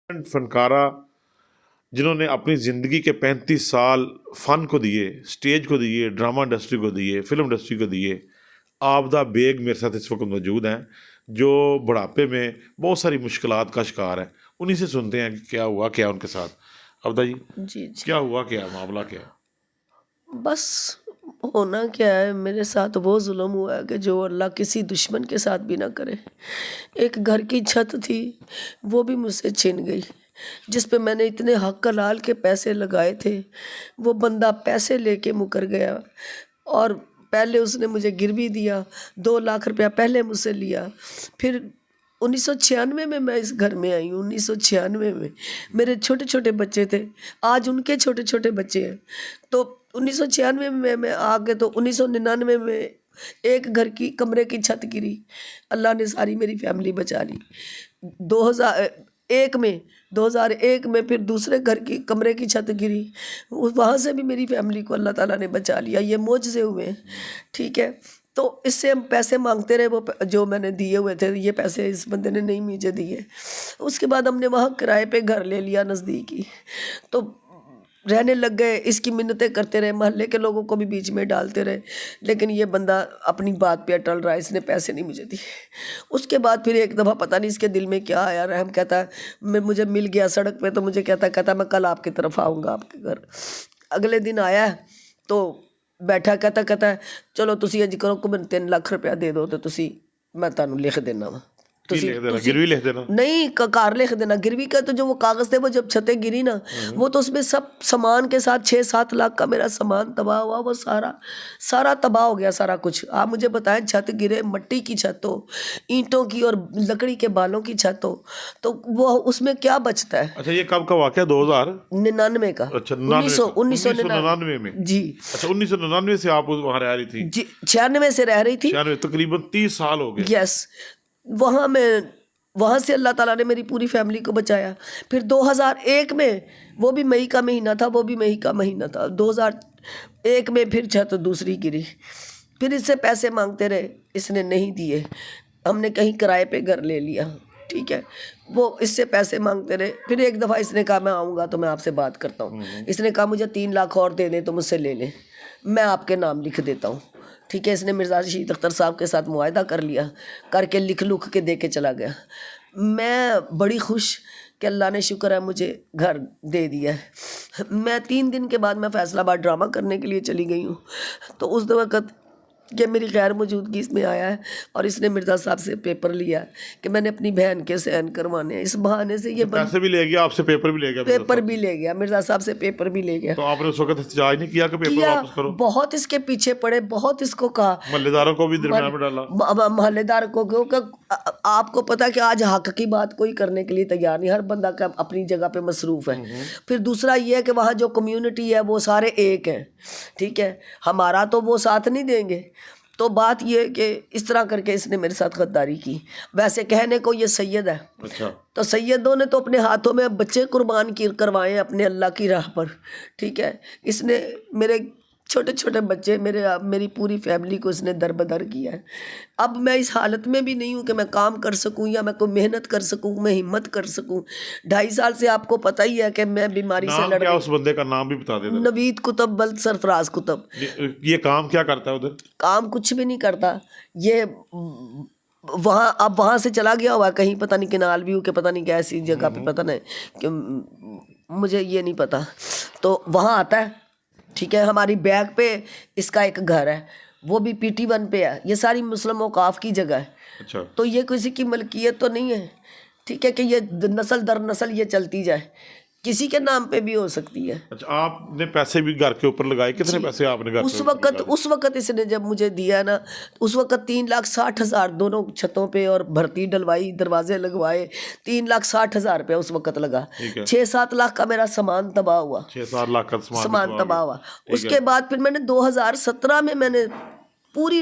فنکارہ جنہوں نے اپنی زندگی کے 35 سال فن کو دیے، اسٹیج کو دیے، ڈرامہ انڈسٹری کو دیے، فلم انڈسٹری کو دیے. آبدہ بیگ میرے ساتھ اس وقت موجود ہیں جو بڑھاپے میں بہت ساری مشکلات کا شکار ہیں. انہی سے سنتے ہیں کہ کیا ہوا کیا ان کے ساتھ. آبدہ جی جی کیا ہوا، کیا معاملہ کیا ہے؟ بس ہونا کیا ہے، میرے ساتھ وہ ظلم ہوا ہے کہ جو اللہ کسی دشمن کے ساتھ بھی نہ کرے. ایک گھر کی چھت تھی وہ بھی مجھ سے چھن گئی، جس پہ میں نے اتنے حق حلال کے پیسے لگائے تھے. وہ بندہ پیسے لے کے مکر گیا، اور پہلے اس نے مجھے گروی دیا، 2 لاکھ روپیہ پہلے مجھ سے لیا. پھر 1996 میں اس گھر میں آئی ہوں. 1996 میں میرے چھوٹے چھوٹے بچے تھے، آج ان کے چھوٹے چھوٹے بچے ہیں. تو 1996 میں آ کے تو 1999 میں ایک گھر کی کمرے کی چھت گری. اللہ نے ساری میری فیملی بچا لی. 2001 میں 2001 میں پھر دوسرے گھر کی کمرے کی چھت گری، وہاں سے بھی میری فیملی کو اللہ تعالیٰ نے بچا لیا. یہ معجزے ہوئے ہیں. ٹھیک ہے، تو اس سے ہم پیسے مانگتے رہے، وہ جو میں نے دیے ہوئے تھے یہ پیسے اس بندے نے نہیں مجھے دیے. اس کے بعد ہم نے وہاں کرائے پہ گھر لے لیا نزدیک ہی، تو رہنے لگ گئے. اس کی منتیں کرتے رہے، محلے کے لوگوں کو بھی بیچ میں ڈالتے رہے، لیکن یہ بندہ اپنی بات پہ اٹل رہا ہے، اس نے پیسے نہیں مجھے دیے. اس کے بعد پھر ایک دفعہ پتہ نہیں اس کے دل میں کیا آیا، رحم کہتا ہے مجھے مل گیا سڑک پہ، تو مجھے کہتا میں کل آپ کی طرف آؤں گا آپ کے گھر. اگلے دن آیا تو بیٹھا، کہتا ہے چلو تسی انج کرو کہ میں 3 لاکھ روپیہ دے دو تو میں تانوں لکھ دینا وا. کی لکھ دینا؟ گروی لکھ دینا؟ نہیں، کار لکھ دینا. گروی کا تو جو وہ کاغذ تھے، وہ جب چھتیں گری نا، وہ تو اس میں سب سامان کے ساتھ 6-7 لاکھ کا میرا سامان تباہ ہوا. وہ سارا تباہ ہو گیا، سارا کچھ. آپ مجھے بتائیں، چھت گرے، مٹی کی چھت ہو، اینٹوں کی اور لکڑی کے بالوں کی چھت ہو، تو وہ اس میں کیا بچتا ہے. اچھا، یہ کب کا واقعہ؟ 99 کا. اچھا، 1999 میں. جی اچھا، 1999 سے آپ وہاں رہ رہی تھی؟ جی 96 سے رہ رہی تھی. 96، تقریباً 30 سال ہو گئے. یس. وہاں سے اللہ تعالیٰ نے میری پوری فیملی کو بچایا. پھر 2001 میں، وہ بھی مئی کا مہینہ تھا، 2001 میں پھر چھت دوسری گری. پھر اس سے پیسے مانگتے رہے، اس نے نہیں دیے. ہم نے کہیں کرائے پہ گھر لے لیا. ٹھیک ہے، وہ اس سے پیسے مانگتے رہے. پھر ایک دفعہ اس نے کہا میں آؤں گا تو میں آپ سے بات کرتا ہوں. اس نے کہا مجھے 3 لاکھ اور دے دیں تو مجھ سے لے لیں، میں آپ کے نام لکھ دیتا ہوں. ٹھیک ہے، اس نے مرزا رشید اختر صاحب کے ساتھ معاہدہ کر لیا، کر کے لکھ کے دے کے چلا گیا. میں بڑی خوش کہ اللہ نے شکر ہے مجھے گھر دے دیا ہے. میں 3 دن کے بعد میں فیصل آباد ڈرامہ کرنے کے لیے چلی گئی ہوں. تو اس وقت کہ میری غیر موجودگی اس میں آیا ہے، اور اس نے مرزا صاحب سے پیپر لیا کہ میں نے اپنی بہن کے سین کروانے ہیں. اس بہانے سے یہ پیسے بھی لے گیا آپ سے، پیپر بھی لے گیا؟ پیپر بھی لے گیا، مرزا صاحب سے پیپر بھی لے گیا. تو آپ نے اس وقت احتجاج نہیں کیا کہ پیپر واپس کرو؟ بہت اس کے پیچھے پڑے، بہت اس کو کہا، محلے داروں کو بھی درمیان میں ڈالا؟ محلے دار کو، کیونکہ آپ کو پتا کہ آج حق کی بات کوئی کرنے کے لیے تیار نہیں، ہر بندہ کا اپنی جگہ پہ مصروف ہے. پھر دوسرا یہ ہے کہ وہاں جو کمیونٹی ہے وہ سارے ایک ہیں. ٹھیک ہے، ہمارا تو وہ ساتھ نہیں دیں گے. تو بات یہ ہے کہ اس طرح کر کے اس نے میرے ساتھ غداری کی. ویسے کہنے کو یہ سید ہے، اچھا، تو سیدوں نے تو اپنے ہاتھوں میں بچے قربان کروائے اپنے اللہ کی راہ پر. ٹھیک ہے، اس نے میرے چھوٹے چھوٹے بچے، میری پوری فیملی کو اس نے در بدر کیا ہے. اب میں اس حالت میں بھی نہیں ہوں کہ میں کام کر سکوں یا میں کوئی محنت کر سکوں، میں ہمت کر سکوں. 2.5 سال سے آپ کو پتہ ہی ہے کہ میں بیماری سے لڑ رہی ہوں. اس بندے کا نام بھی بتا دیں. نوید کتب بلد سرفراز کتب. یہ کام کیا کرتا ہے ادھر؟ کام کچھ بھی نہیں کرتا. یہ وہاں سے چلا گیا ہوا کہیں، پتہ نہیں کنال ویو کے پتہ نہیں کیسی جگہ پہ، پتہ نہیں کہ مجھے یہ نہیں پتا. تو وہاں آتا ہے. ٹھیک ہے، ہماری بیک پہ اس کا ایک گھر ہے، وہ بھی PT1 پہ ہے. یہ ساری مسلم اوقاف کی جگہ ہے. اچھا، تو یہ کسی کی ملکیت تو نہیں ہے. ٹھیک ہے، کہ یہ نسل در نسل یہ چلتی جائے، کسی کے نام پہ بھی ہو سکتی ہے. اچھا، آپ نے پیسے بھی گھر کے اوپر لگائے؟ کتنے پیسے آپ نے گھر اس وقت اس نے جب مجھے دیا نا، اس وقت 3,60,000 دونوں چھتوں پہ، اور بھرتی ڈلوائی، دروازے لگوائے. 3,60,000 روپیہ اس وقت لگا. 6-7 لاکھ کا میرا سامان تباہ ہوا. 6-7 لاکھ کا سامان تباہ ہوا. اس کے بعد پھر میں نے 2017 میں نے پوری